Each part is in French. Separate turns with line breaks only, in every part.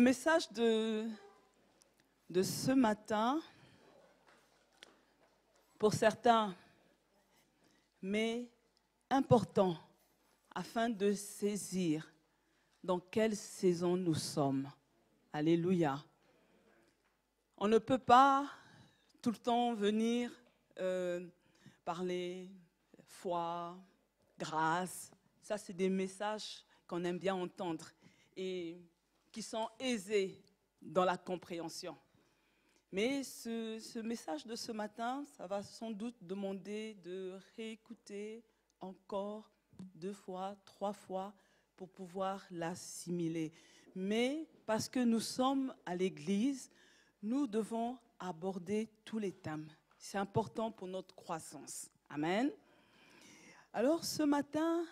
Le message de ce matin, pour certains, mais important, afin de saisir dans quelle saison nous sommes. Alléluia. On ne peut pas tout le temps venir parler foi, grâce. Ça, c'est des messages qu'on aime bien entendre et qui sont aisés dans la compréhension. Mais ce message de ce matin, ça va sans doute demander de réécouter encore 2 fois, 3 fois pour pouvoir l'assimiler. Mais parce que nous sommes à l'église, nous devons aborder tous les thèmes. C'est important pour notre croissance. Amen. Alors ce matin,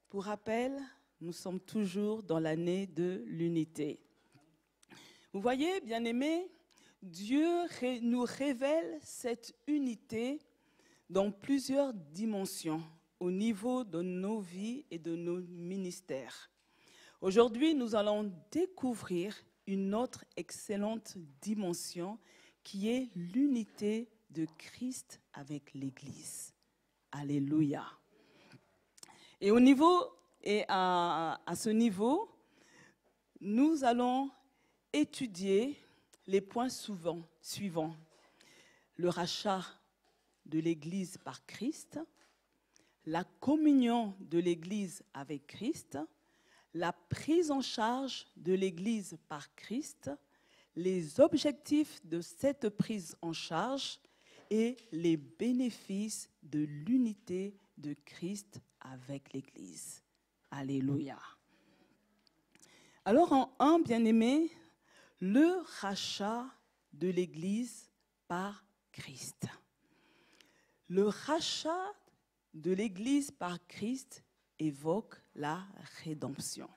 pour rappel, nous sommes toujours dans l'année de l'unité. Vous voyez, bien-aimés, Dieu nous révèle cette unité dans plusieurs dimensions au niveau de nos vies et de nos ministères. Aujourd'hui, nous allons découvrir une autre excellente dimension qui est l'unité de Christ avec l'Église. Alléluia. Et à ce niveau, nous allons étudier les points suivants. Le rachat de l'Église par Christ, la communion de l'Église avec Christ, la prise en charge de l'Église par Christ, les objectifs de cette prise en charge et les bénéfices de l'unité de Christ avec l'Église. Alléluia. Alors en 1, bien-aimé, le rachat de l'Église par Christ. Le rachat de l'Église par Christ évoque la rédemption.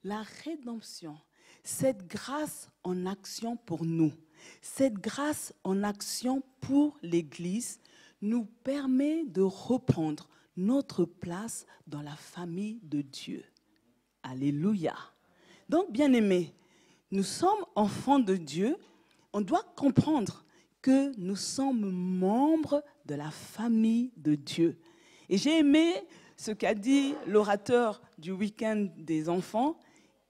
La rédemption, cette grâce en action pour nous, cette grâce en action pour l'Église nous permet de reprendre notre place dans la famille de Dieu. Alléluia. Donc, bien-aimés, nous sommes enfants de Dieu, on doit comprendre que nous sommes membres de la famille de Dieu. Et j'ai aimé ce qu'a dit l'orateur du week-end des enfants.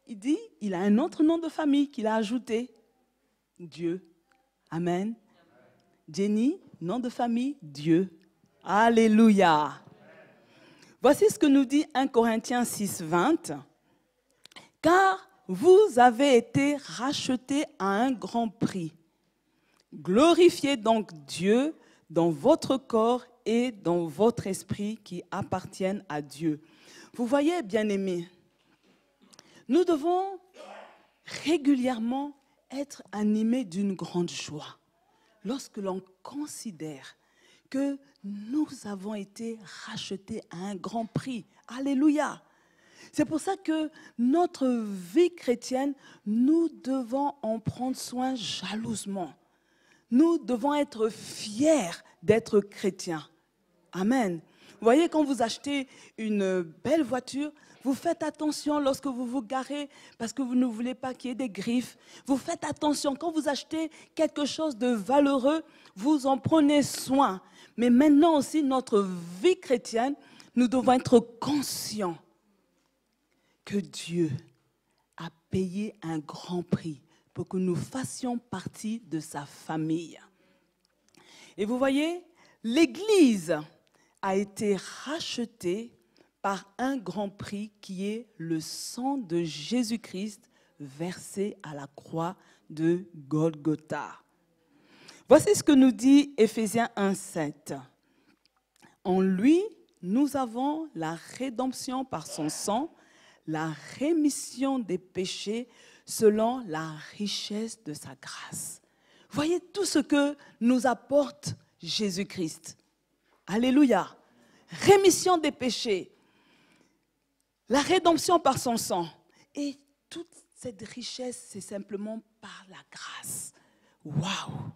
Il dit, il a un autre nom de famille qu'il a ajouté. Dieu. Amen. Jenny, nom de famille, Dieu. Alléluia. Voici ce que nous dit 1 Corinthiens 6, 20. Car vous avez été rachetés à un grand prix. Glorifiez donc Dieu dans votre corps et dans votre esprit qui appartiennent à Dieu. Vous voyez, bien-aimés, nous devons régulièrement être animés d'une grande joie lorsque l'on considère que nous avons été rachetés à un grand prix. Alléluia! C'est pour ça que notre vie chrétienne, nous devons en prendre soin jalousement. Nous devons être fiers d'être chrétiens. Amen. Vous voyez, quand vous achetez une belle voiture, vous faites attention lorsque vous vous garez parce que vous ne voulez pas qu'il y ait des griffes. Vous faites attention. Quand vous achetez quelque chose de valeureux, vous en prenez soin. Mais maintenant aussi, notre vie chrétienne, nous devons être conscients que Dieu a payé un grand prix pour que nous fassions partie de sa famille. Et vous voyez, l'Église a été rachetée par un grand prix qui est le sang de Jésus-Christ versé à la croix de Golgotha. Voici ce que nous dit Éphésiens 1, 7. En lui, nous avons la rédemption par son sang, la rémission des péchés selon la richesse de sa grâce. Voyez tout ce que nous apporte Jésus-Christ. Alléluia. Rémission des péchés, la rédemption par son sang. Et toute cette richesse, c'est simplement par la grâce. Waouh!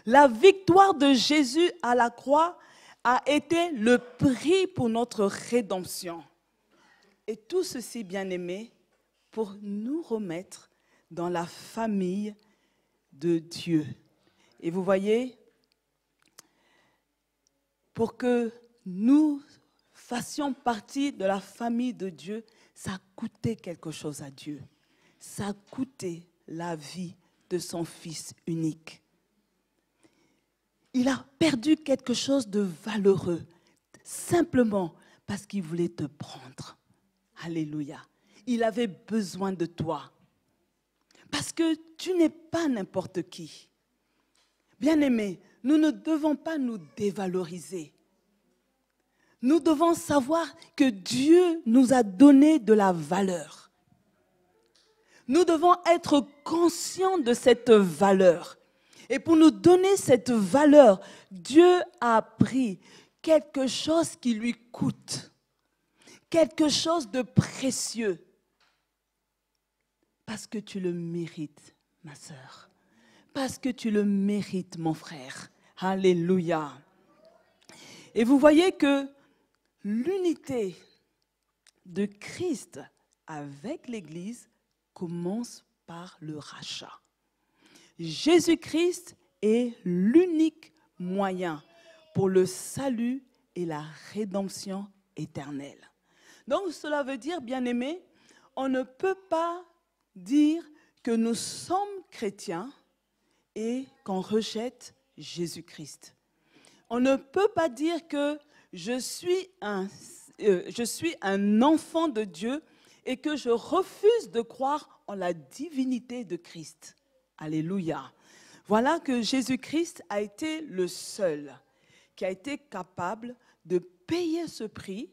La victoire de Jésus à la croix a été le prix pour notre rédemption. Et tout ceci, bien-aimés, pour nous remettre dans la famille de Dieu. Et vous voyez, pour que nous fassions partie de la famille de Dieu, ça a coûté quelque chose à Dieu. Ça a coûté la vie de son Fils unique. Il a perdu quelque chose de valeureux, simplement parce qu'il voulait te prendre. Alléluia. Il avait besoin de toi. Parce que tu n'es pas n'importe qui. Bien-aimés, nous ne devons pas nous dévaloriser. Nous devons savoir que Dieu nous a donné de la valeur. Nous devons être conscients de cette valeur. Et pour nous donner cette valeur, Dieu a pris quelque chose qui lui coûte, quelque chose de précieux. Parce que tu le mérites, ma sœur. Parce que tu le mérites, mon frère. Alléluia. Et vous voyez que l'unité de Christ avec l'Église commence par le rachat. Jésus-Christ est l'unique moyen pour le salut et la rédemption éternelle. Donc cela veut dire, bien-aimés, on ne peut pas dire que nous sommes chrétiens et qu'on rejette Jésus-Christ. On ne peut pas dire que je suis un enfant de Dieu et que je refuse de croire en la divinité de Christ. Alléluia. Voilà que Jésus-Christ a été le seul qui a été capable de payer ce prix,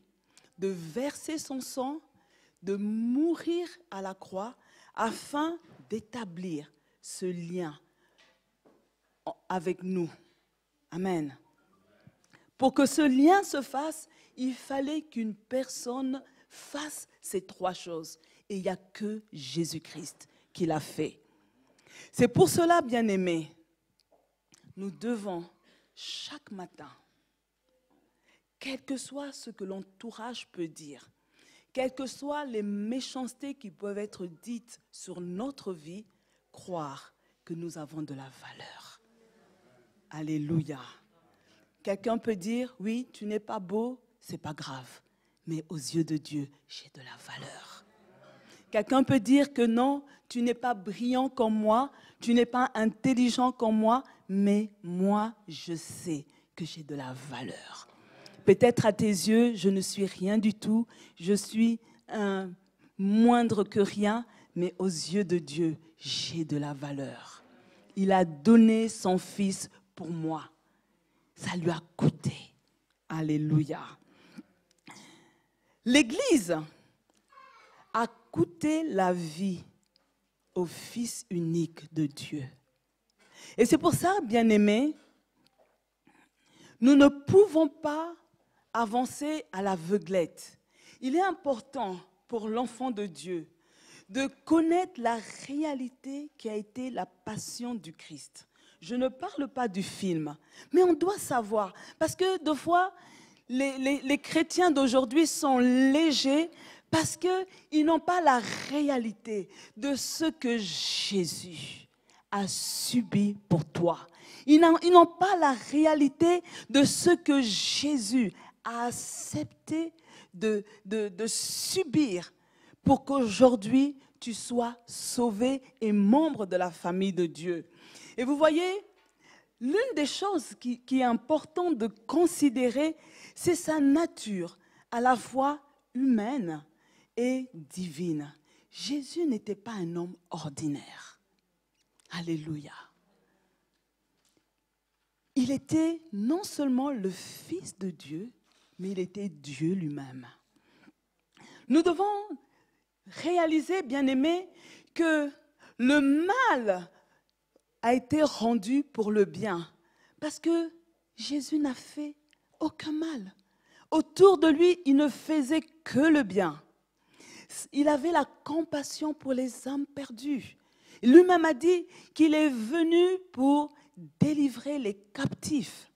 de verser son sang, de mourir à la croix afin d'établir ce lien avec nous. Amen. Pour que ce lien se fasse, il fallait qu'une personne fasse ces trois choses. Et il n'y a que Jésus-Christ qui l'a fait. C'est pour cela, bien-aimés, nous devons chaque matin, quel que soit ce que l'entourage peut dire, quelles que soient les méchancetés qui peuvent être dites sur notre vie, croire que nous avons de la valeur. Alléluia. Quelqu'un peut dire, oui, tu n'es pas beau, c'est pas grave. Mais aux yeux de Dieu, j'ai de la valeur. Quelqu'un peut dire que non, tu n'es pas brillant comme moi, tu n'es pas intelligent comme moi, mais moi, je sais que j'ai de la valeur. Peut-être à tes yeux, je ne suis rien du tout, je suis un moindre que rien, mais aux yeux de Dieu, j'ai de la valeur. Il a donné son Fils pour moi. Ça lui a coûté. Alléluia. L'Église a coûté la vie au Fils unique de Dieu. Et c'est pour ça, bien-aimés, nous ne pouvons pas avancer à l'aveuglette. Il est important pour l'enfant de Dieu de connaître la réalité qui a été la passion du Christ. Je ne parle pas du film, mais on doit savoir, parce que des fois, les chrétiens d'aujourd'hui sont légers parce qu'ils n'ont pas la réalité de ce que Jésus a subi pour toi. Ils n'ont pas la réalité de ce que Jésus a accepté de subir pour qu'aujourd'hui tu sois sauvé et membre de la famille de Dieu. Et vous voyez, l'une des choses qui est importante de considérer, c'est sa nature, à la fois humaine et divine. Jésus n'était pas un homme ordinaire. Alléluia. Il était non seulement le Fils de Dieu, mais il était Dieu lui-même. Nous devons réaliser, bien-aimés, que le mal a été rendu pour le bien. Parce que Jésus n'a fait aucun mal. Autour de lui, il ne faisait que le bien. Il avait la compassion pour les âmes perdues. Lui-même a dit qu'il est venu pour délivrer les captifs.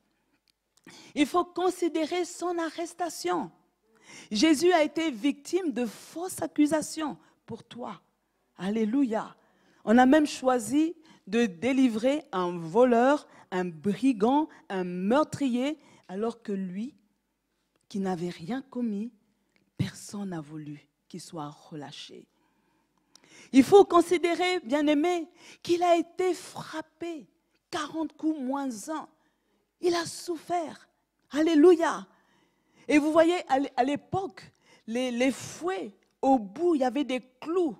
Il faut considérer son arrestation. Jésus a été victime de fausses accusations pour toi Alléluia. On a même choisi de délivrer un voleur, un brigand, un meurtrier, alors que lui, qui n'avait rien commis, personne n'a voulu qu'il soit relâché. Il faut considérer, bien-aimé, qu'il a été frappé 40 coups moins 1. Il a souffert. Alléluia. Et vous voyez, à l'époque, les fouets, au bout, il y avait des clous.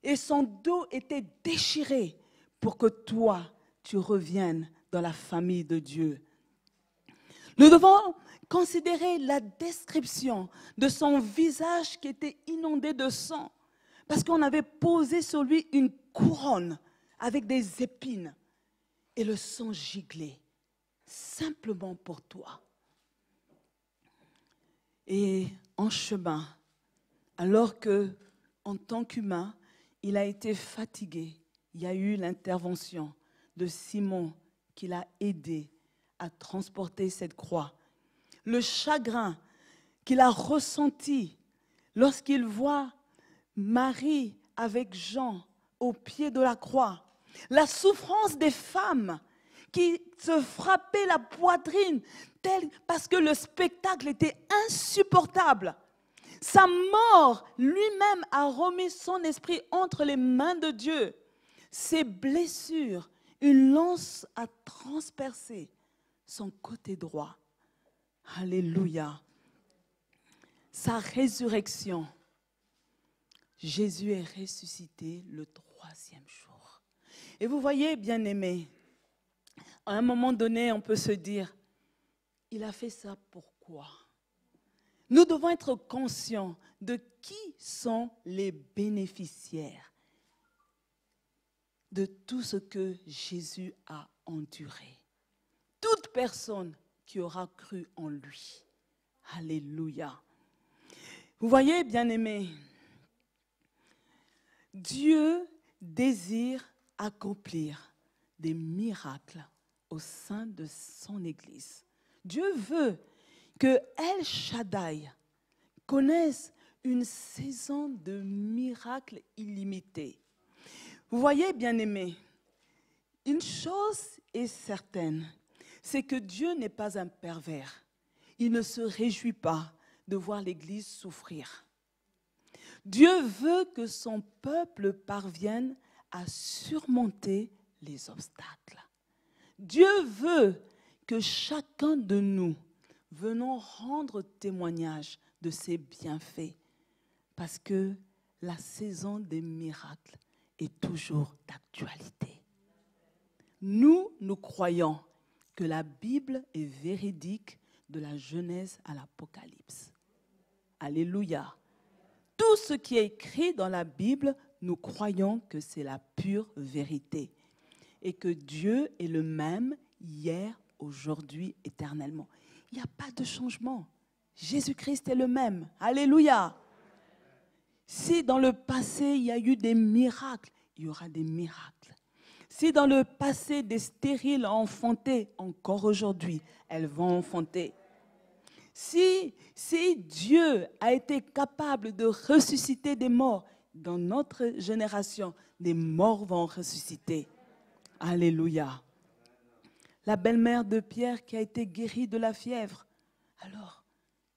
Et son dos était déchiré pour que toi, tu reviennes dans la famille de Dieu. Nous devons considérer la description de son visage qui était inondé de sang. Parce qu'on avait posé sur lui une couronne avec des épines et le sang giglait, simplement pour toi. Et en chemin, alors que, en tant qu'humain, il a été fatigué, il y a eu l'intervention de Simon qui l'a aidé à transporter cette croix. Le chagrin qu'il a ressenti lorsqu'il voit Marie avec Jean au pied de la croix. La souffrance des femmes qui se frappaient la poitrine parce que le spectacle était insupportable. Sa mort, lui-même a remis son esprit entre les mains de Dieu. Ses blessures, une lance a transpercé son côté droit. Alléluia. Sa résurrection. Jésus est ressuscité le 3e jour. Et vous voyez, bien-aimés, à un moment donné, on peut se dire, il a fait ça pourquoi? Nous devons être conscients de qui sont les bénéficiaires de tout ce que Jésus a enduré. Toute personne qui aura cru en lui. Alléluia. Vous voyez, bien-aimés, Dieu désire accomplir des miracles au sein de son Église. Dieu veut que El Shaddai connaisse une saison de miracles illimités. Vous voyez, bien-aimés, une chose est certaine, c'est que Dieu n'est pas un pervers. Il ne se réjouit pas de voir l'Église souffrir. Dieu veut que son peuple parvienne à surmonter les obstacles. Dieu veut que chacun de nous venons rendre témoignage de ses bienfaits, parce que la saison des miracles est toujours d'actualité. Nous croyons que la Bible est véridique de la Genèse à l'Apocalypse. Alléluia. Tout ce qui est écrit dans la Bible, nous croyons que c'est la pure vérité et que Dieu est le même hier, aujourd'hui, éternellement. Il n'y a pas de changement. Jésus-Christ est le même. Alléluia. Si dans le passé, il y a eu des miracles, il y aura des miracles. Si dans le passé, des stériles ont enfanté, encore aujourd'hui, elles vont enfanter. Si Dieu a été capable de ressusciter des morts, dans notre génération, des morts vont ressusciter. Alléluia. La belle-mère de Pierre qui a été guérie de la fièvre, alors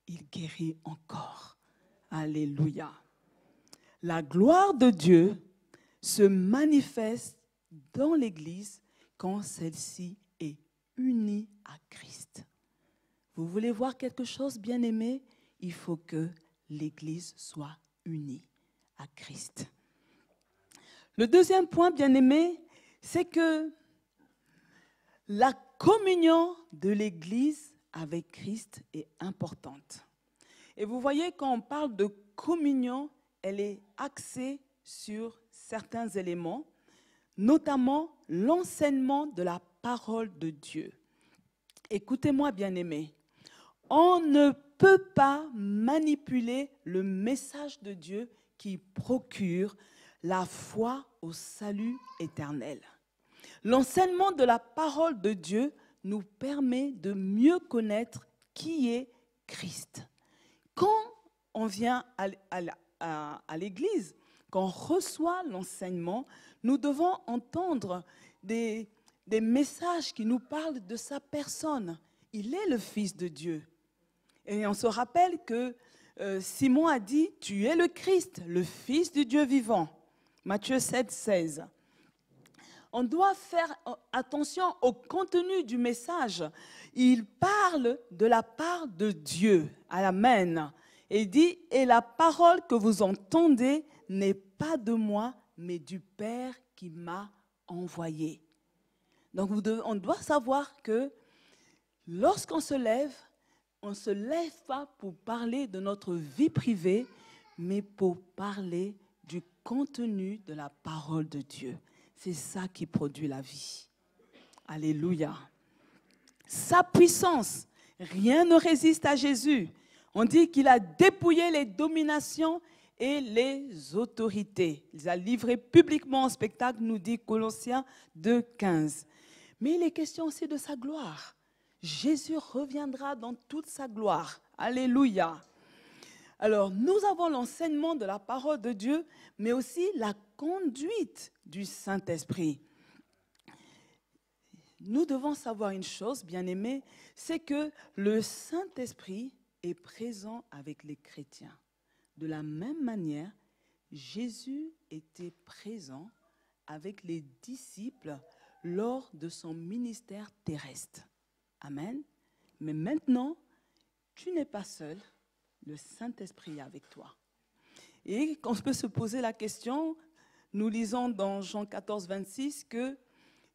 il guérit encore. Alléluia. La gloire de Dieu se manifeste dans l'Église quand celle-ci est unie à Christ. Vous voulez voir quelque chose, bien-aimé? Il faut que l'Église soit unie à Christ. Le deuxième point, bien-aimé, c'est que la communion de l'Église avec Christ est importante. Et vous voyez, quand on parle de communion, elle est axée sur certains éléments, notamment l'enseignement de la parole de Dieu. Écoutez-moi, bien-aimés, on ne peut pas manipuler le message de Dieu qui procure la foi au salut éternel. L'enseignement de la parole de Dieu nous permet de mieux connaître qui est Christ. Quand on vient à l'Église, quand on reçoit l'enseignement, nous devons entendre des messages qui nous parlent de sa personne. Il est le Fils de Dieu. Et on se rappelle que Simon a dit, « Tu es le Christ, le Fils du Dieu vivant ». Matthieu 7, 16. On doit faire attention au contenu du message. Il parle de la part de Dieu. Amen. Et il dit, « Et la parole que vous entendez n'est pas de moi, mais du Père qui m'a envoyé. » Donc on doit savoir que lorsqu'on se lève, on ne se lève pas pour parler de notre vie privée, mais pour parler du contenu de la parole de Dieu. C'est ça qui produit la vie. Alléluia. Sa puissance, rien ne résiste à Jésus. On dit qu'il a dépouillé les dominations et les autorités. Il a livré publiquement en spectacle, nous dit Colossiens 2, 15. Mais il est question aussi de sa gloire. Jésus reviendra dans toute sa gloire. Alléluia. Alors, nous avons l'enseignement de la parole de Dieu, mais aussi la conduite du Saint-Esprit. Nous devons savoir une chose, bien-aimés, c'est que le Saint-Esprit est présent avec les chrétiens. De la même manière, Jésus était présent avec les disciples lors de son ministère terrestre. Amen. Mais maintenant, tu n'es pas seul, le Saint-Esprit est avec toi. Et on peut se poser la question, nous lisons dans Jean 14, 26 que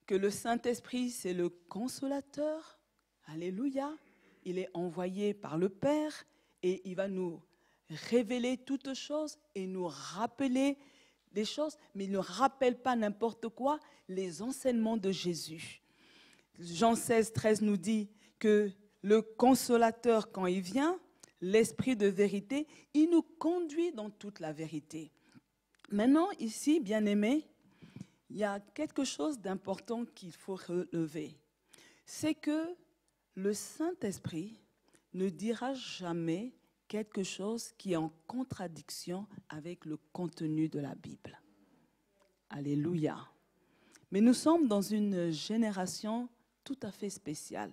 le Saint-Esprit, c'est le consolateur. Alléluia. Il est envoyé par le Père et il va nous révéler toutes choses et nous rappeler des choses, mais il ne rappelle pas n'importe quoi, les enseignements de Jésus. Jean 16, 13 nous dit que le consolateur, quand il vient, l'esprit de vérité, il nous conduit dans toute la vérité. Maintenant, ici, bien-aimés, il y a quelque chose d'important qu'il faut relever. C'est que le Saint-Esprit ne dira jamais quelque chose qui est en contradiction avec le contenu de la Bible. Alléluia. Mais nous sommes dans une génération tout à fait spéciale.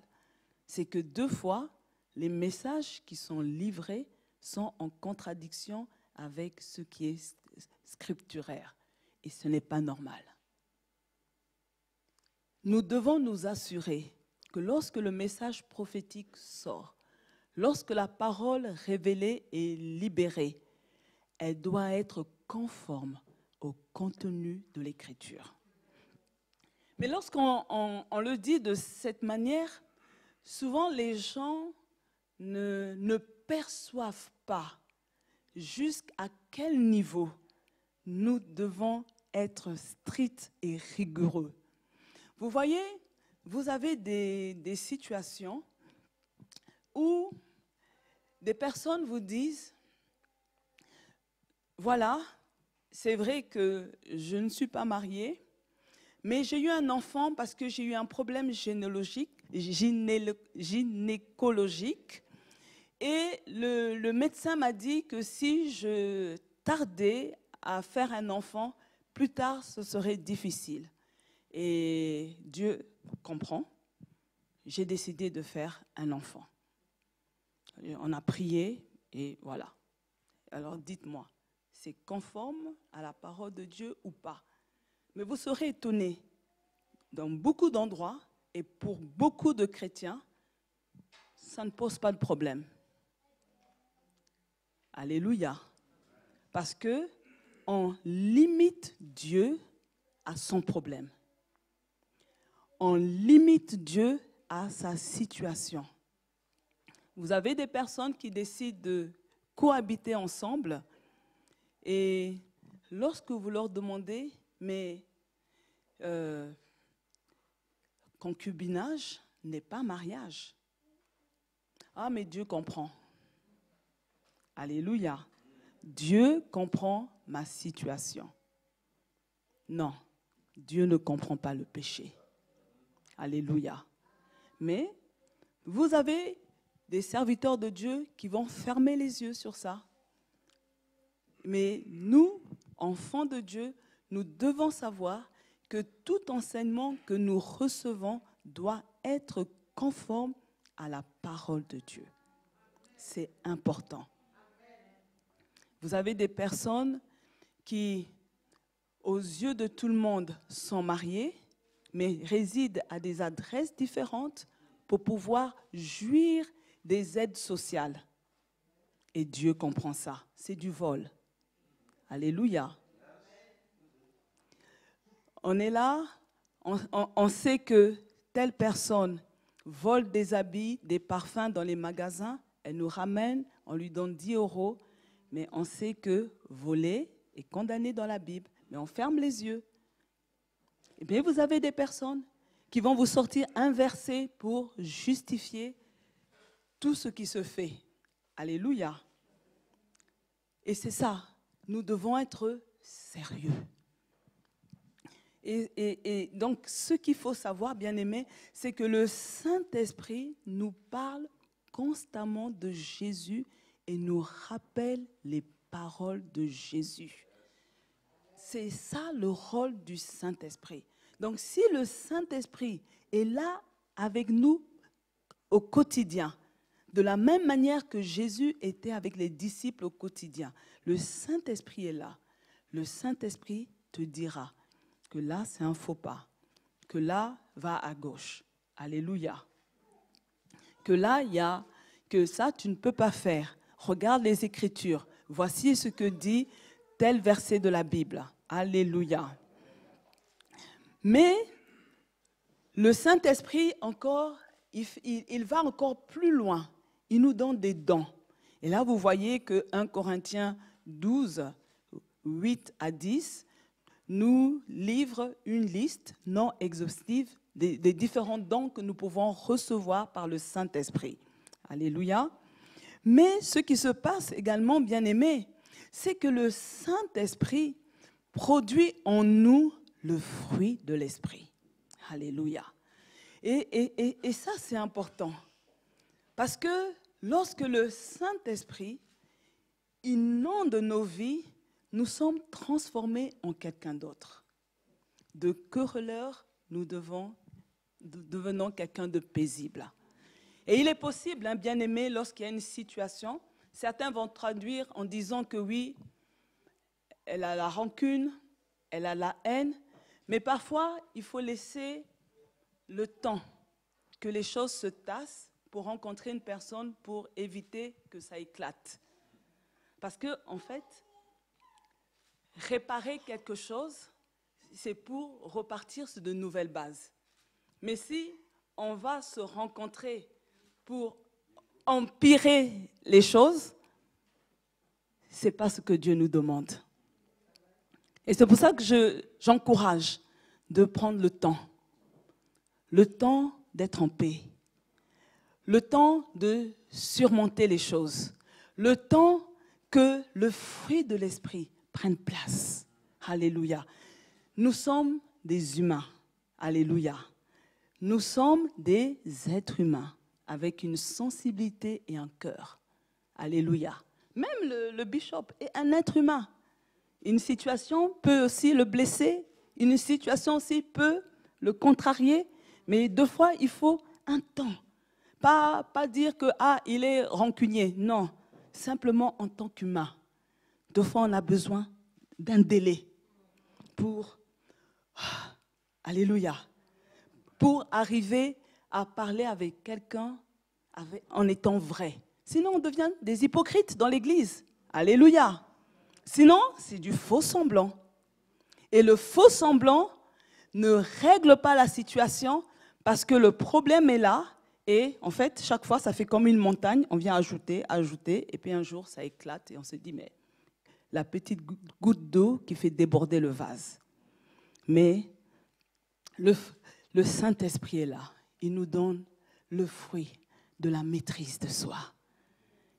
C'est que 2 fois, les messages qui sont livrés sont en contradiction avec ce qui est scripturaire. Et ce n'est pas normal. Nous devons nous assurer que lorsque le message prophétique sort, lorsque la parole révélée est libérée, elle doit être conforme au contenu de l'Écriture. Mais lorsqu'on le dit de cette manière, souvent les gens ne perçoivent pas jusqu'à quel niveau nous devons être stricts et rigoureux. Vous voyez, vous avez des situations où des personnes vous disent, voilà, c'est vrai que je ne suis pas mariée, mais j'ai eu un enfant parce que j'ai eu un problème gynécologique. Et le médecin m'a dit que si je tardais à faire un enfant, plus tard, ce serait difficile. Et Dieu comprend. J'ai décidé de faire un enfant. On a prié et voilà. Alors dites-moi, c'est conforme à la parole de Dieu ou pas? Mais vous serez étonnés, dans beaucoup d'endroits et pour beaucoup de chrétiens, ça ne pose pas de problème. Alléluia. Parce qu'on limite Dieu à son problème. On limite Dieu à sa situation. Vous avez des personnes qui décident de cohabiter ensemble et lorsque vous leur demandez, mais concubinage n'est pas mariage. Ah, mais Dieu comprend. Alléluia. Dieu comprend ma situation. Non, Dieu ne comprend pas le péché. Alléluia. Mais vous avez des serviteurs de Dieu qui vont fermer les yeux sur ça. Mais nous, enfants de Dieu, nous devons savoir que tout enseignement que nous recevons doit être conforme à la parole de Dieu. C'est important. Vous avez des personnes qui, aux yeux de tout le monde, sont mariées, mais résident à des adresses différentes pour pouvoir jouir des aides sociales. Et Dieu comprend ça. C'est du vol. Alléluia. On est là, on sait que telle personne vole des habits, des parfums dans les magasins, elle nous ramène, on lui donne 10 €, mais on sait que voler est condamné dans la Bible, mais on ferme les yeux. Eh bien, vous avez des personnes qui vont vous sortir un verset pour justifier tout ce qui se fait. Alléluia. Et c'est ça, nous devons être sérieux. Et donc, ce qu'il faut savoir, bien-aimés, c'est que le Saint-Esprit nous parle constamment de Jésus et nous rappelle les paroles de Jésus. C'est ça le rôle du Saint-Esprit. Donc, si le Saint-Esprit est là avec nous au quotidien, de la même manière que Jésus était avec les disciples au quotidien, le Saint-Esprit est là. Le Saint-Esprit te dira que là, c'est un faux pas, que là, va à gauche. Alléluia. Que là, il y a, que ça, tu ne peux pas faire. Regarde les Écritures. Voici ce que dit tel verset de la Bible. Alléluia. Mais le Saint-Esprit, encore, il va encore plus loin. Il nous donne des dons. Et là, vous voyez que 1 Corinthiens 12, 8 à 10, nous livre une liste non exhaustive des différents dons que nous pouvons recevoir par le Saint-Esprit. Alléluia. Mais ce qui se passe également, bien-aimés, c'est que le Saint-Esprit produit en nous le fruit de l'Esprit. Alléluia. Et ça, c'est important. Parce que lorsque le Saint-Esprit inonde nos vies, nous sommes transformés en quelqu'un d'autre. De querelleurs, nous devenons quelqu'un de paisible. Et il est possible, hein, bien aimé, lorsqu'il y a une situation, certains vont traduire en disant que oui, elle a la rancune, elle a la haine, mais parfois, il faut laisser le temps que les choses se tassent pour rencontrer une personne pour éviter que ça éclate. Parce que, en fait, réparer quelque chose, c'est pour repartir sur de nouvelles bases. Mais si on va se rencontrer pour empirer les choses, ce n'est pas ce que Dieu nous demande. Et c'est pour ça que j'encourage de prendre le temps d'être en paix, le temps de surmonter les choses, le temps que le fruit de l'esprit prenne place. Alléluia. Nous sommes des humains. Alléluia. Nous sommes des êtres humains avec une sensibilité et un cœur. Alléluia. Même le bishop est un être humain. Une situation peut aussi le blesser, une situation aussi peut le contrarier, mais deux fois, il faut un temps. Pas dire que il est rancunier. Non, simplement en tant qu'humain. Deux fois, on a besoin d'un délai pour, alléluia, pour arriver à parler avec quelqu'un en étant vrai. Sinon, on devient des hypocrites dans l'église. Alléluia. Sinon, c'est du faux semblant. Et le faux semblant ne règle pas la situation parce que le problème est là. Et en fait, chaque fois, ça fait comme une montagne. On vient ajouter, et puis un jour, ça éclate et on se dit, mais la petite goutte d'eau qui fait déborder le vase. Mais le Saint-Esprit est là. Il nous donne le fruit de la maîtrise de soi.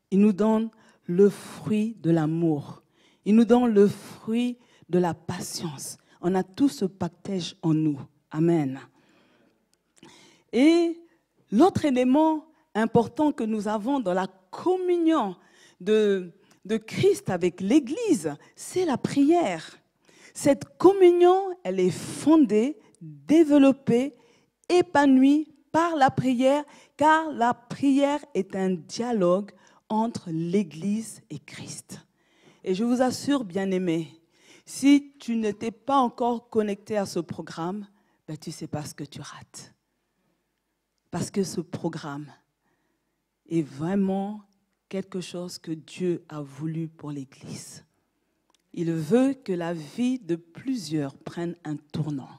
Il nous donne le fruit de l'amour. Il nous donne le fruit de la patience. On a tout ce pactage en nous. Amen. Et l'autre élément important que nous avons dans la communion de de Christ avec l'Église, c'est la prière. Cette communion, elle est fondée, développée, épanouie par la prière, car la prière est un dialogue entre l'Église et Christ. Et je vous assure, bien-aimés, si tu ne t'es pas encore connecté à ce programme, ben tu ne sais pas ce que tu rates. Parce que ce programme est vraiment quelque chose que Dieu a voulu pour l'Église. Il veut que la vie de plusieurs prenne un tournant.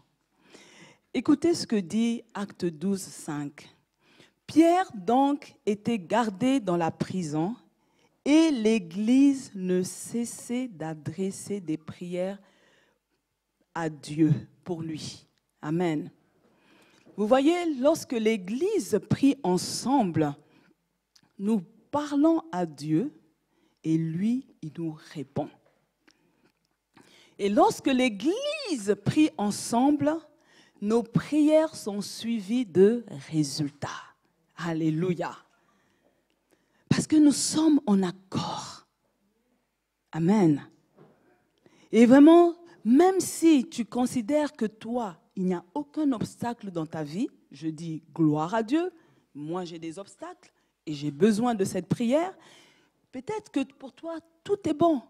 Écoutez ce que dit Acte 12, 5. Pierre donc était gardé dans la prison et l'Église ne cessait d'adresser des prières à Dieu pour lui. Amen. Vous voyez, lorsque l'Église prie ensemble, nous parlons à Dieu et lui, il nous répond. Et lorsque l'Église prie ensemble, nos prières sont suivies de résultats. Alléluia. Parce que nous sommes en accord. Amen. Et vraiment, même si tu considères que toi, il n'y a aucun obstacle dans ta vie, je dis gloire à Dieu, moi j'ai des obstacles et j'ai besoin de cette prière, peut-être que pour toi, tout est bon.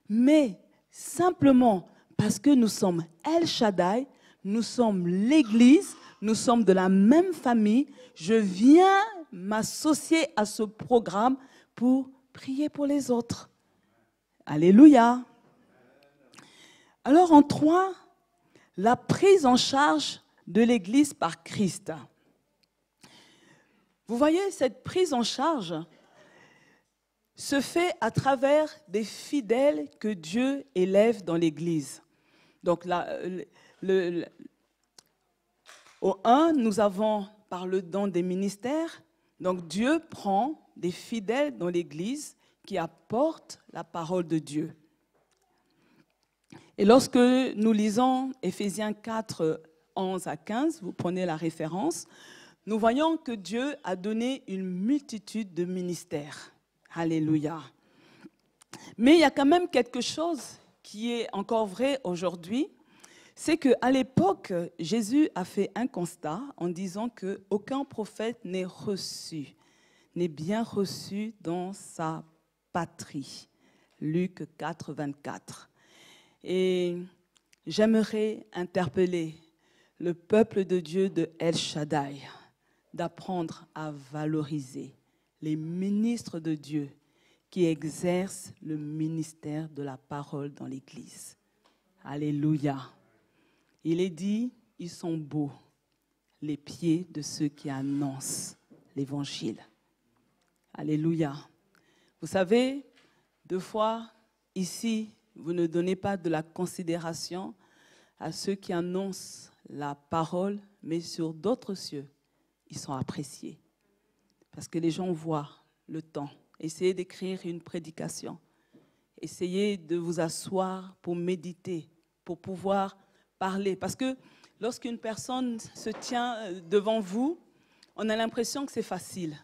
Mais simplement parce que nous sommes El Shaddai, nous sommes l'Église, nous sommes de la même famille, je viens m'associer à ce programme pour prier pour les autres. Alléluia. Alors en 3, la prise en charge de l'Église par Christ. Vous voyez, cette prise en charge se fait à travers des fidèles que Dieu élève dans l'Église. Donc au 1, nous avons par le don des ministères. Donc Dieu prend des fidèles dans l'Église qui apportent la parole de Dieu. Et lorsque nous lisons Éphésiens 4, 11 à 15, vous prenez la référence, nous voyons que Dieu a donné une multitude de ministères. Alléluia. Mais il y a quand même quelque chose qui est encore vrai aujourd'hui, c'est qu'à l'époque, Jésus a fait un constat en disant qu'aucun prophète n'est bien reçu dans sa patrie. Luc 4, 24. Et j'aimerais interpeller le peuple de Dieu de El Shaddai d'apprendre à valoriser les ministres de Dieu qui exercent le ministère de la parole dans l'Église. Alléluia. Il est dit, ils sont beaux, les pieds de ceux qui annoncent l'Évangile. Alléluia. Vous savez, deux fois, ici, vous ne donnez pas de la considération à ceux qui annoncent la parole, mais sur d'autres cieux, ils sont appréciés. Parce que les gens voient le temps. Essayez d'écrire une prédication. Essayez de vous asseoir pour méditer, pour pouvoir parler. Parce que lorsqu'une personne se tient devant vous, on a l'impression que c'est facile.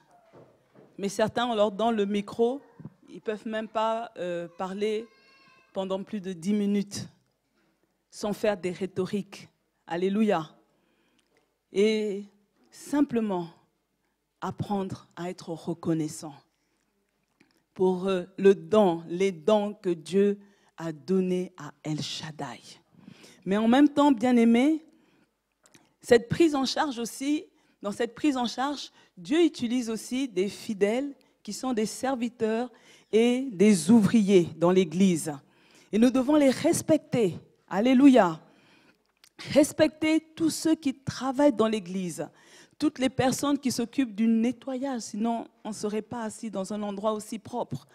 Mais certains, on leur donne le micro, ils ne peuvent même pas parler pendant plus de 10 minutes sans faire des rhétoriques. Alléluia. Et simplement apprendre à être reconnaissant pour les dons que Dieu a donnés à El Shaddai. Mais en même temps, bien-aimés, cette prise en charge aussi, dans cette prise en charge, Dieu utilise aussi des fidèles qui sont des serviteurs et des ouvriers dans l'Église. Et nous devons les respecter. Alléluia. Respecter tous ceux qui travaillent dans l'Église, toutes les personnes qui s'occupent du nettoyage, sinon on ne serait pas assis dans un endroit aussi propre.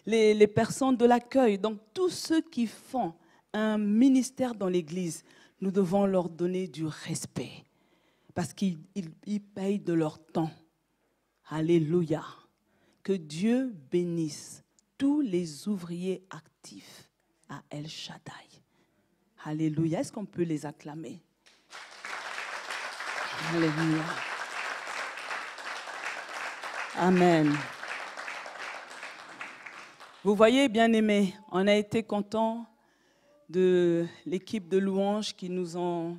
Les personnes de l'accueil, donc tous ceux qui font un ministère dans l'Église, nous devons leur donner du respect parce qu'ils payent de leur temps. Alléluia. Que Dieu bénisse tous les ouvriers actifs à El Shaddai. Alléluia. Est-ce qu'on peut les acclamer? Alléluia. Amen. Vous voyez, bien-aimés, on a été contents de l'équipe de louanges qui ont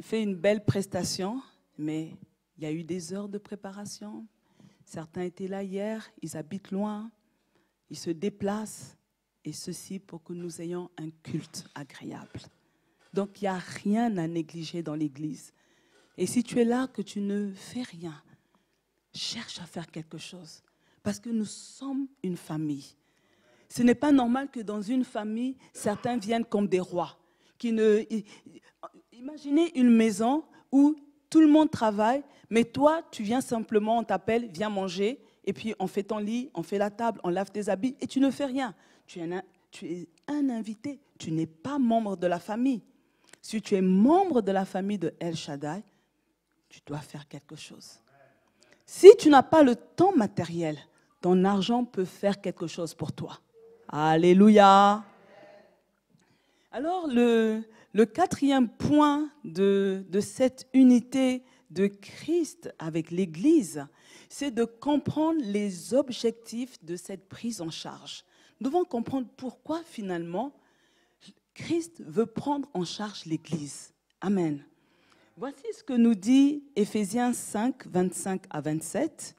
fait une belle prestation, mais il y a eu des heures de préparation. Certains étaient là hier, ils habitent loin, ils se déplacent, et ceci pour que nous ayons un culte agréable. Donc, il n'y a rien à négliger dans l'Église. Et si tu es là, que tu ne fais rien, cherche à faire quelque chose. Parce que nous sommes une famille. Ce n'est pas normal que dans une famille, certains viennent comme des rois. Imaginez une maison où tout le monde travaille, mais toi, tu viens simplement, on t'appelle, viens manger, et puis on fait ton lit, on fait la table, on lave tes habits, et tu ne fais rien. Tu es un invité, tu n'es pas membre de la famille. Si tu es membre de la famille de El Shaddai, tu dois faire quelque chose. Si tu n'as pas le temps matériel, ton argent peut faire quelque chose pour toi. Alléluia. Alors, le quatrième point de cette unité de Christ avec l'Église, c'est de comprendre les objectifs de cette prise en charge. Nous devons comprendre pourquoi, finalement, Christ veut prendre en charge l'Église. Amen. Voici ce que nous dit Éphésiens 5, 25 à 27.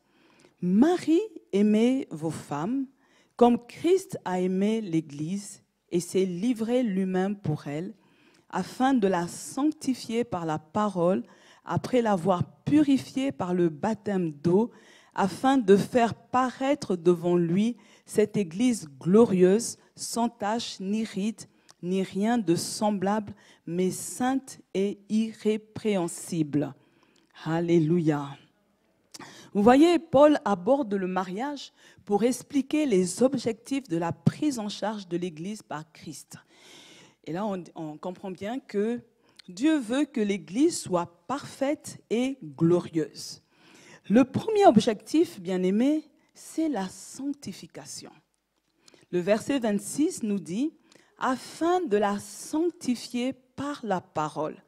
« Marie, aimez vos femmes, comme Christ a aimé l'Église et s'est livré lui-même pour elle, afin de la sanctifier par la parole, après l'avoir purifiée par le baptême d'eau, afin de faire paraître devant lui cette Église glorieuse, sans tache ni ride, ni rien de semblable, mais sainte et irrépréhensible. » Alléluia. Vous voyez, Paul aborde le mariage pour expliquer les objectifs de la prise en charge de l'Église par Christ. Et là, on comprend bien que Dieu veut que l'Église soit parfaite et glorieuse. Le premier objectif, bien-aimé, c'est la sanctification. Le verset 26 nous dit « afin de la sanctifier par la parole ».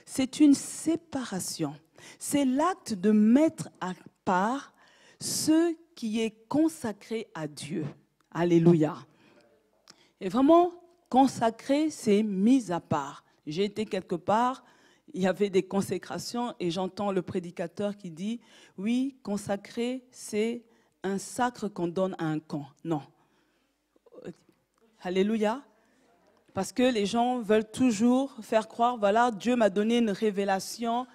C'est une séparation. C'est l'acte de mettre à part ce qui est consacré à Dieu. Alléluia. Et vraiment, consacré, c'est mis à part. J'ai été quelque part, il y avait des consécrations et j'entends le prédicateur qui dit « oui, consacré, c'est un sacre qu'on donne à un camp ». Non. Alléluia. Parce que les gens veulent toujours faire croire, voilà, Dieu m'a donné une révélation,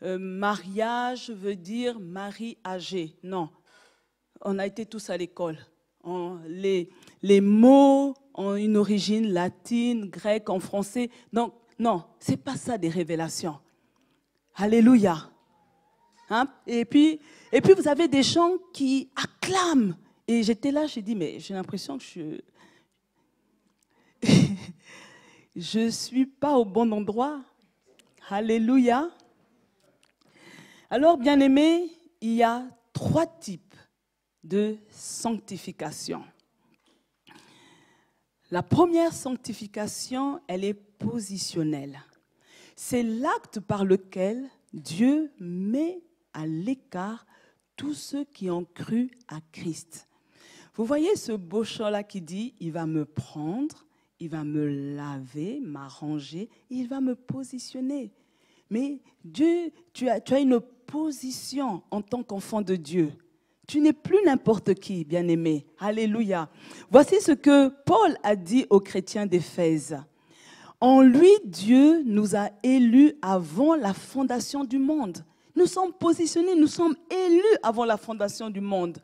mariage veut dire mari âgé. Non, on a été tous à l'école. Les mots ont une origine latine, grecque, en français. Donc, non, ce n'est pas ça des révélations. Alléluia. Hein? Et puis, vous avez des gens qui acclament. Et j'étais là, j'ai dit, mais j'ai l'impression que je ne suis pas au bon endroit. Alléluia. Alors, bien-aimés, il y a 3 types de sanctification. La première sanctification, elle est positionnelle. C'est l'acte par lequel Dieu met à l'écart tous ceux qui ont cru à Christ. Vous voyez ce beau chant-là qui dit « il va me prendre ». Il va me laver, m'arranger, il va me positionner. Mais Dieu, tu as une position en tant qu'enfant de Dieu. Tu n'es plus n'importe qui, bien-aimé. Alléluia. Voici ce que Paul a dit aux chrétiens d'Éphèse. En lui, Dieu nous a élus avant la fondation du monde. Nous sommes positionnés, nous sommes élus avant la fondation du monde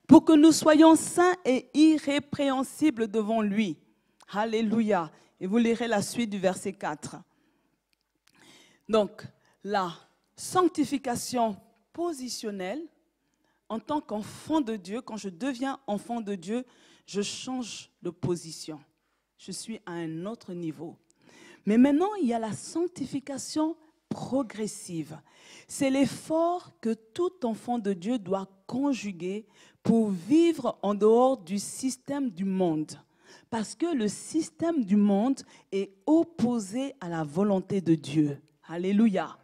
pour que nous soyons saints et irrépréhensibles devant lui. Alléluia. Et vous lirez la suite du verset 4. Donc, la sanctification positionnelle, en tant qu'enfant de Dieu, quand je deviens enfant de Dieu, je change de position. Je suis à un autre niveau. Mais maintenant, il y a la sanctification progressive. C'est l'effort que tout enfant de Dieu doit conjuguer pour vivre en dehors du système du monde. Parce que le système du monde est opposé à la volonté de Dieu. Alléluia.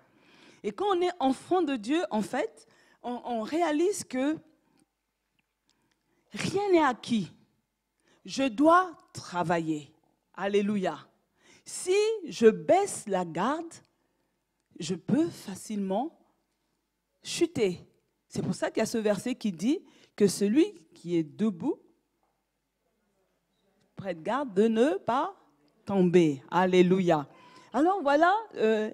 Et quand on est enfant de Dieu, en fait, on réalise que rien n'est acquis. Je dois travailler. Alléluia. Si je baisse la garde, je peux facilement chuter. C'est pour ça qu'il y a ce verset qui dit que celui qui est debout prête garde de ne pas tomber. Alléluia. Alors voilà,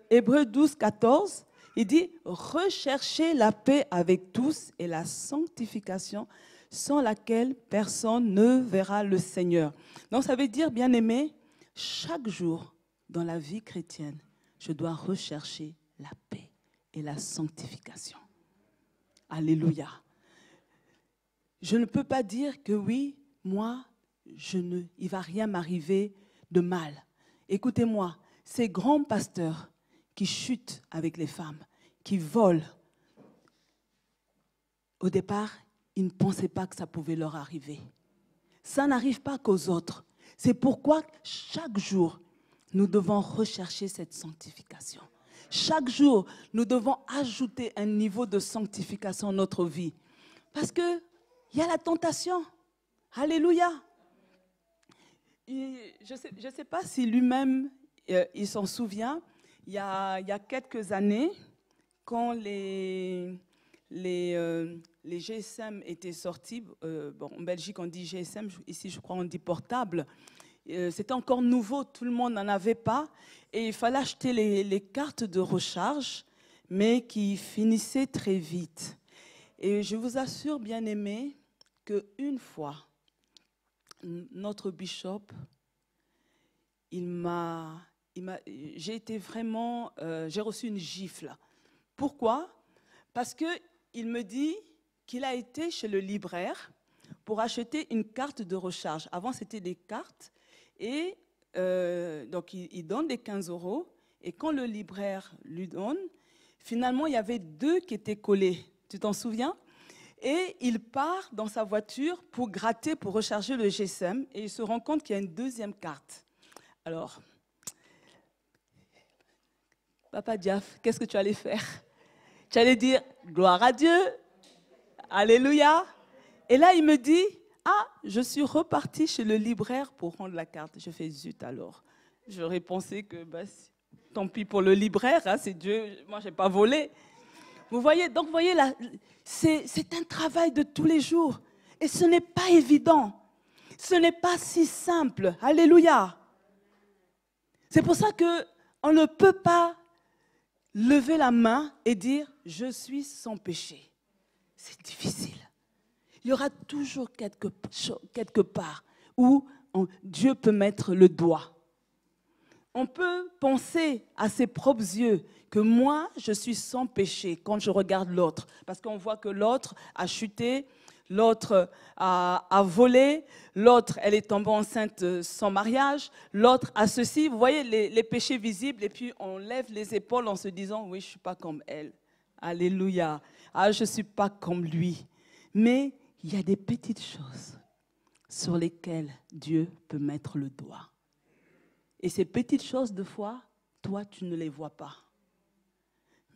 Hébreux 12, 14, il dit « Recherchez la paix avec tous et la sanctification sans laquelle personne ne verra le Seigneur. » Donc ça veut dire, bien-aimé, chaque jour dans la vie chrétienne, je dois rechercher la paix et la sanctification. Alléluia. Je ne peux pas dire que oui, moi, il ne va rien m'arriver de mal. Écoutez-moi, ces grands pasteurs qui chutent avec les femmes, qui volent, au départ, ils ne pensaient pas que ça pouvait leur arriver. Ça n'arrive pas qu'aux autres. C'est pourquoi chaque jour, nous devons rechercher cette sanctification. Chaque jour, nous devons ajouter un niveau de sanctification à notre vie. Parce qu'il y a la tentation. Alléluia. Je ne sais pas si lui-même, il s'en souvient, il y a quelques années, quand les GSM étaient sortis, en Belgique on dit GSM, ici je crois on dit portable, c'était encore nouveau, tout le monde n'en avait pas, et il fallait acheter les cartes de recharge, mais qui finissaient très vite. Et je vous assure, bien-aimés, qu'une fois, notre bishop, j'ai été vraiment, j'ai reçu une gifle. Pourquoi? Parce qu'il me dit qu'il a été chez le libraire pour acheter une carte de recharge. Avant, c'était des cartes. Et donc, il donne des 15 €. Et quand le libraire lui donne, finalement, il y avait 2 qui étaient collés. Tu t'en souviens? Et il part dans sa voiture pour gratter, pour recharger le GSM. Et il se rend compte qu'il y a une 2e carte. Alors, Papa Diaf, qu'est-ce que tu allais faire? Tu allais dire, gloire à Dieu, alléluia. Et là, il me dit, je suis reparti chez le libraire pour rendre la carte. Je fais zut alors. J'aurais pensé que, tant pis pour le libraire, hein, c'est Dieu, moi je n'ai pas volé. Vous voyez, donc vous voyez, là, c'est un travail de tous les jours. Et ce n'est pas évident. Ce n'est pas si simple. Alléluia. C'est pour ça qu'on ne peut pas lever la main et dire « je suis sans péché ». C'est difficile. Il y aura toujours quelque part où Dieu peut mettre le doigt. On peut penser à ses propres yeux que moi, je suis sans péché quand je regarde l'autre. Parce qu'on voit que l'autre a chuté, l'autre a volé, l'autre, elle est tombée enceinte sans mariage, l'autre a ceci. Vous voyez les péchés visibles et puis on lève les épaules en se disant « oui, je ne suis pas comme elle ». Alléluia. Je ne suis pas comme lui. Mais il y a des petites choses sur lesquelles Dieu peut mettre le doigt. Et ces petites choses, de fois, toi, tu ne les vois pas.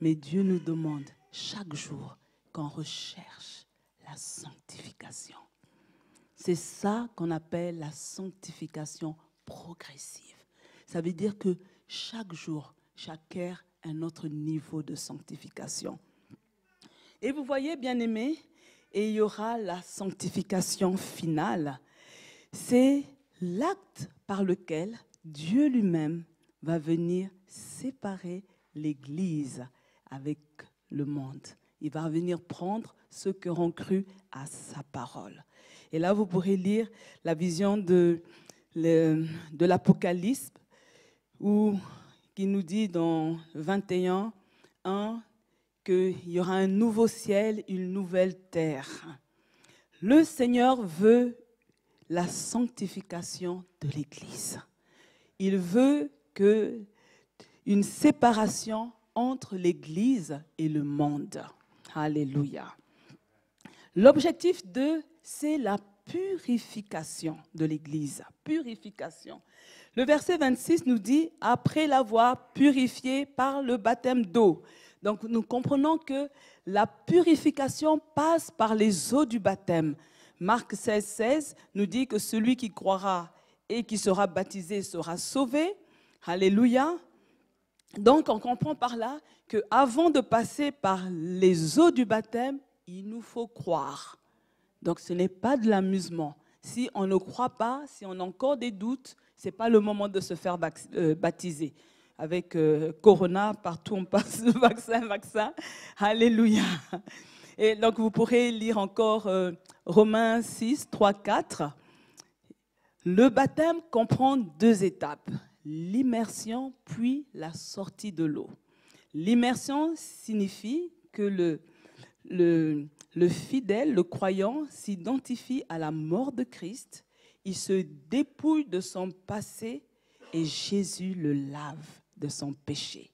Mais Dieu nous demande chaque jour qu'on recherche la sanctification. C'est ça qu'on appelle la sanctification progressive. Ça veut dire que chaque jour, chacun a un autre niveau de sanctification. Et vous voyez, bien-aimés, et il y aura la sanctification finale. C'est l'acte par lequel Dieu lui-même va venir séparer l'Église avec le monde. Il va venir prendre ceux qui auront cru à sa parole. Et là, vous pourrez lire la vision de l'Apocalypse, qui nous dit dans 21:1 qu'il y aura un nouveau ciel, une nouvelle terre. Le Seigneur veut la sanctification de l'Église. Il veut une séparation entre l'Église et le monde. Alléluia. L'objectif 2, c'est la purification de l'Église. Purification. Le verset 26 nous dit « Après l'avoir purifié par le baptême d'eau ». Donc nous comprenons que la purification passe par les eaux du baptême. Marc 16, 16 nous dit que celui qui croira et qui sera baptisé sera sauvé. Alléluia. Donc, on comprend par là qu'avant de passer par les eaux du baptême, il nous faut croire. Donc, ce n'est pas de l'amusement. Si on ne croit pas, si on a encore des doutes, ce n'est pas le moment de se faire baptiser. Avec Corona, partout on passe vaccin. Alléluia. Et donc, vous pourrez lire encore Romains 6, 3, 4. Le baptême comprend 2 étapes, l'immersion puis la sortie de l'eau. L'immersion signifie que le fidèle, le croyant, s'identifie à la mort de Christ, il se dépouille de son passé et Jésus le lave de son péché.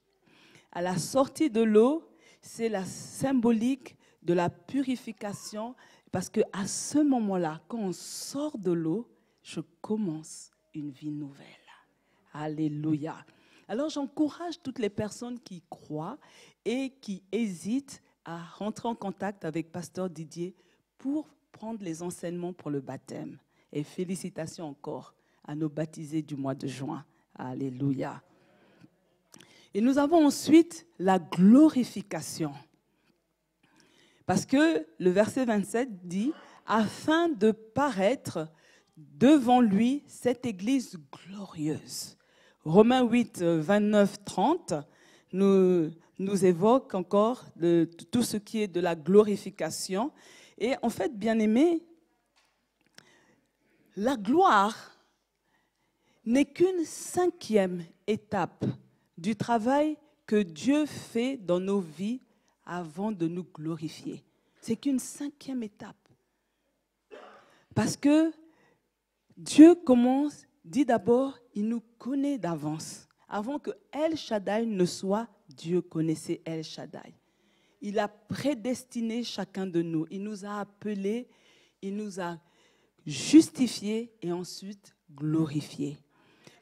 À la sortie de l'eau, c'est la symbolique de la purification, parce qu'à ce moment-là, quand on sort de l'eau, je commence une vie nouvelle. Alléluia. Alors j'encourage toutes les personnes qui croient et qui hésitent à rentrer en contact avec Pasteur Didier pour prendre les enseignements pour le baptême. Et félicitations encore à nos baptisés du mois de juin. Alléluia. Et nous avons ensuite la glorification. Parce que le verset 27 dit « Afin de paraître devant lui cette Église glorieuse ». Romains 8, 29, 30 nous évoque encore tout ce qui est de la glorification. Et en fait, bien-aimés, la gloire n'est qu'une 5e étape du travail que Dieu fait dans nos vies avant de nous glorifier. C'est qu'une 5e étape. Parce que Dieu dit d'abord, il nous connaît d'avance. Avant que El Shaddai ne soit, Dieu connaissait El Shaddai. Il a prédestiné chacun de nous. Il nous a appelés, il nous a justifiés et ensuite glorifiés.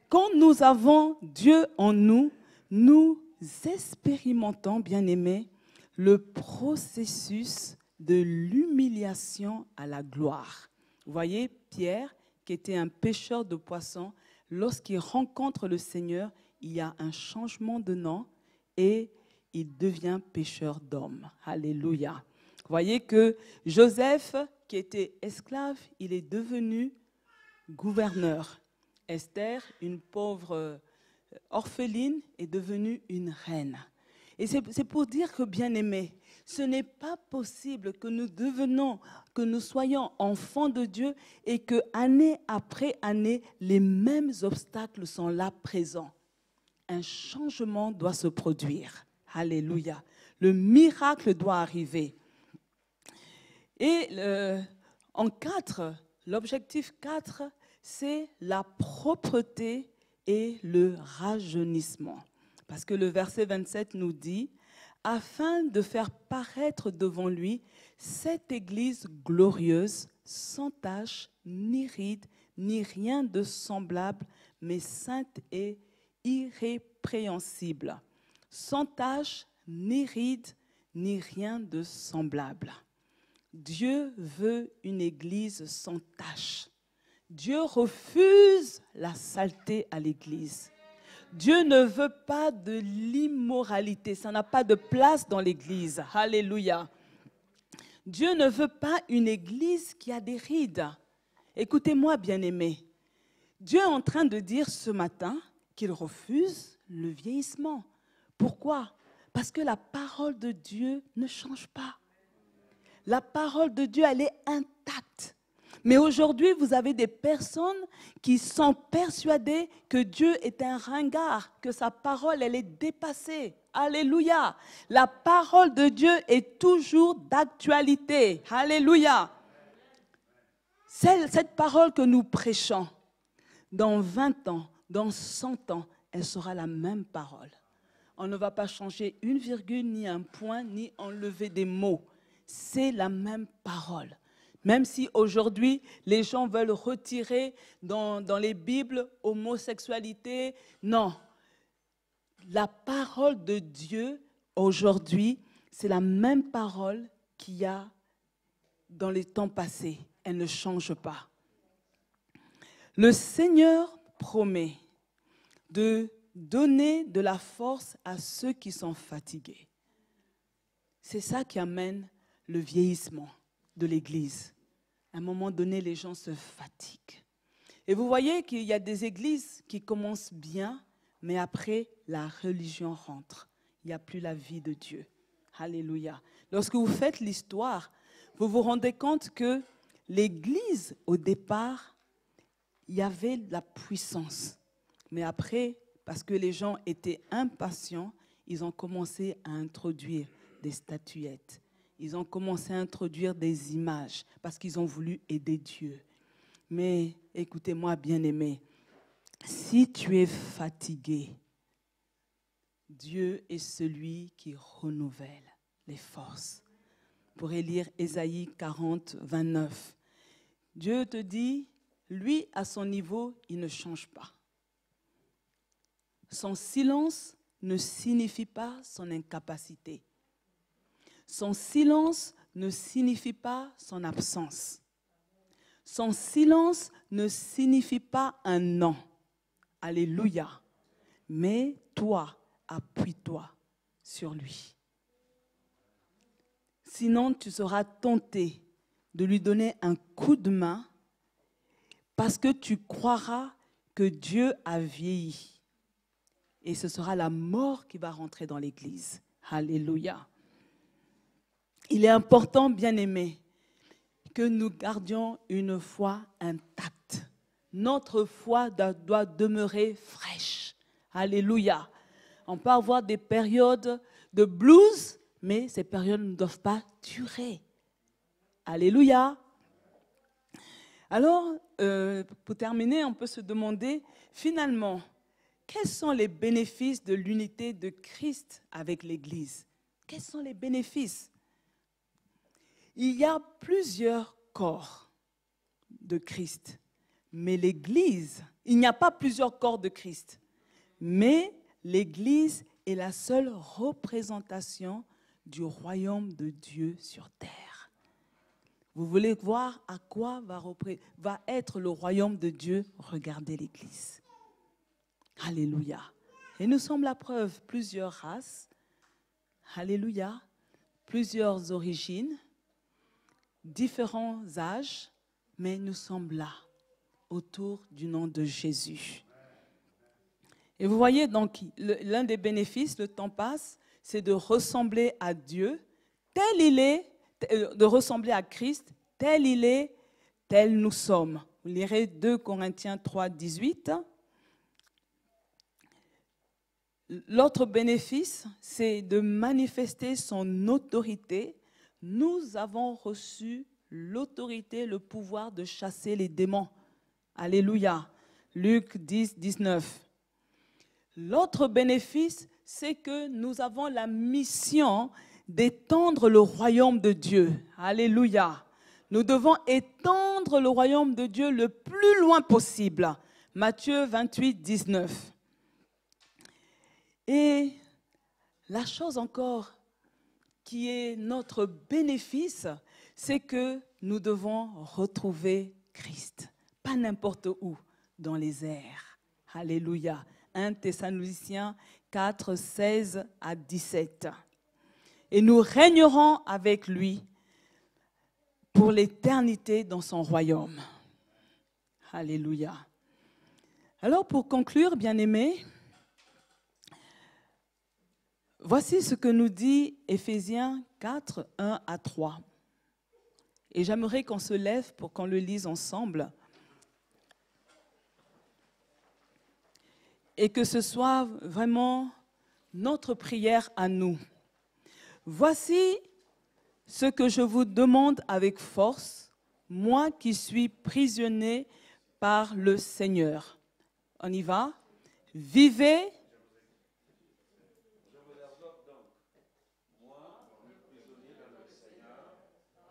Quand nous avons Dieu en nous, nous expérimentons, bien-aimés, le processus de l'humiliation à la gloire. Vous voyez, Pierre, qui était un pêcheur de poissons, lorsqu'il rencontre le Seigneur, il y a un changement de nom et il devient pêcheur d'hommes. Alléluia. Vous voyez que Joseph, qui était esclave, il est devenu gouverneur. Esther, une pauvre orpheline, est devenue une reine. Et c'est pour dire que, bien-aimés, ce n'est pas possible que nous soyons enfants de Dieu et que, année après année, les mêmes obstacles sont là présents. Un changement doit se produire. Alléluia. Le miracle doit arriver. Et en 4, l'objectif 4, c'est la propreté et le rajeunissement. Parce que le verset 27 nous dit « Afin de faire paraître devant lui cette Église glorieuse, sans tache, ni ride, ni rien de semblable, mais sainte et irrépréhensible. Sans tache, ni ride, ni rien de semblable. » Dieu veut une Église sans tache. Dieu refuse la saleté à l'Église. Dieu ne veut pas de l'immoralité. Ça n'a pas de place dans l'Église. Alléluia. Dieu ne veut pas une Église qui a des rides. Écoutez-moi, bien-aimés. Dieu est en train de dire ce matin qu'il refuse le vieillissement. Pourquoi? Parce que la parole de Dieu ne change pas. La parole de Dieu, elle est intacte. Mais aujourd'hui, vous avez des personnes qui sont persuadées que Dieu est un ringard, que sa parole, elle est dépassée. Alléluia. La parole de Dieu est toujours d'actualité. Alléluia. Cette parole que nous prêchons, dans 20 ans, dans 100 ans, elle sera la même parole. On ne va pas changer une virgule, ni un point, ni enlever des mots. C'est la même parole. Même si aujourd'hui, les gens veulent retirer dans les Bibles homosexualité, non. La parole de Dieu, aujourd'hui, c'est la même parole qu'il y a dans les temps passés. elle ne change pas. Le Seigneur promet de donner de la force à ceux qui sont fatigués. C'est ça qui amène le vieillissement de l'Église. À un moment donné, les gens se fatiguent. Et vous voyez qu'il y a des églises qui commencent bien, mais après, la religion rentre. Il n'y a plus la vie de Dieu. Alléluia. Lorsque vous faites l'histoire, vous vous rendez compte que l'Église, au départ, il y avait de la puissance. Mais après, parce que les gens étaient impatients, ils ont commencé à introduire des statuettes. Ils ont commencé à introduire des images parce qu'ils ont voulu aider Dieu. Mais écoutez-moi, bien-aimés, si tu es fatigué, Dieu est celui qui renouvelle les forces. Vous pourrez lire Ésaïe 40, 29. Dieu te dit, lui, à son niveau, il ne change pas. Son silence ne signifie pas son incapacité. Son silence ne signifie pas son absence. Son silence ne signifie pas un non. Alléluia. Mais toi, appuie-toi sur lui. Sinon, tu seras tenté de lui donner un coup de main parce que tu croiras que Dieu a vieilli. Et ce sera la mort qui va rentrer dans l'Église. Alléluia. Il est important, bien-aimés, que nous gardions une foi intacte. Notre foi doit demeurer fraîche. Alléluia. On peut avoir des périodes de blues, mais ces périodes ne doivent pas durer. Alléluia. Alors, pour terminer, on peut se demander, finalement, quels sont les bénéfices de l'unité de Christ avec l'Église? Quels sont les bénéfices? Il y a plusieurs corps de Christ, mais l'Église, il n'y a pas plusieurs corps de Christ, mais l'Église est la seule représentation du royaume de Dieu sur terre. Vous voulez voir à quoi va être le royaume de Dieu? Regardez l'Église. Alléluia. Et nous sommes la preuve, plusieurs races, alléluia, plusieurs origines, différents âges, mais nous sommes là, autour du nom de Jésus. Et vous voyez donc, l'un des bénéfices, le temps passe, c'est de ressembler à Dieu, tel il est, de ressembler à Christ, tel il est, tel nous sommes. Vous lirez 2 Corinthiens 3, 18. L'autre bénéfice, c'est de manifester son autorité. Nous avons reçu l'autorité, le pouvoir de chasser les démons. Alléluia. Luc 10, 19. L'autre bénéfice, c'est que nous avons la mission d'étendre le royaume de Dieu. Alléluia. Nous devons étendre le royaume de Dieu le plus loin possible. Matthieu 28, 19. Et la chose encore qui est notre bénéfice, c'est que nous devons retrouver Christ. Pas n'importe où, dans les airs. Alléluia. 1 Thessaloniciens 4, 16 à 17. Et nous régnerons avec lui pour l'éternité dans son royaume. Alléluia. Alors pour conclure, bien-aimés, voici ce que nous dit Éphésiens 4, 1 à 3. Et j'aimerais qu'on se lève pour qu'on le lise ensemble. Et que ce soit vraiment notre prière à nous. Voici ce que je vous demande avec force, moi qui suis prisonnier par le Seigneur. On y va? Vivez. Je vous exhorte donc, moi, le prisonnier dans le Seigneur,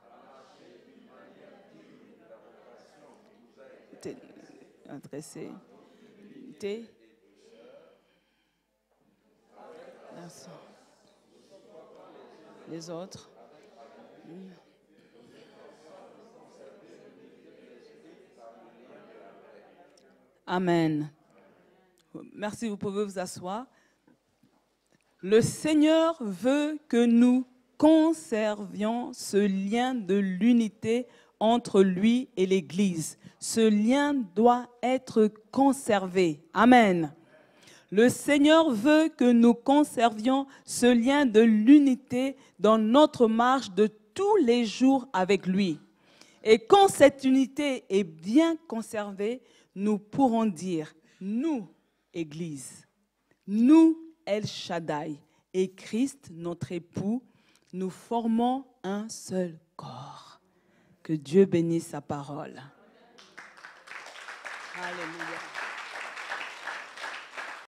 à marcher d'une manière digne de la vocation qui vous a été adressée. Les autres. Amen. Merci, vous pouvez vous asseoir. Le Seigneur veut que nous conservions ce lien de l'unité entre lui et l'Église. Ce lien doit être conservé. Amen. Le Seigneur veut que nous conservions ce lien de l'unité dans notre marche de tous les jours avec lui. Et quand cette unité est bien conservée, nous pourrons dire, nous, Église, nous, El Shaddai, et Christ, notre époux, nous formons un seul corps. Que Dieu bénisse sa parole. Alléluia.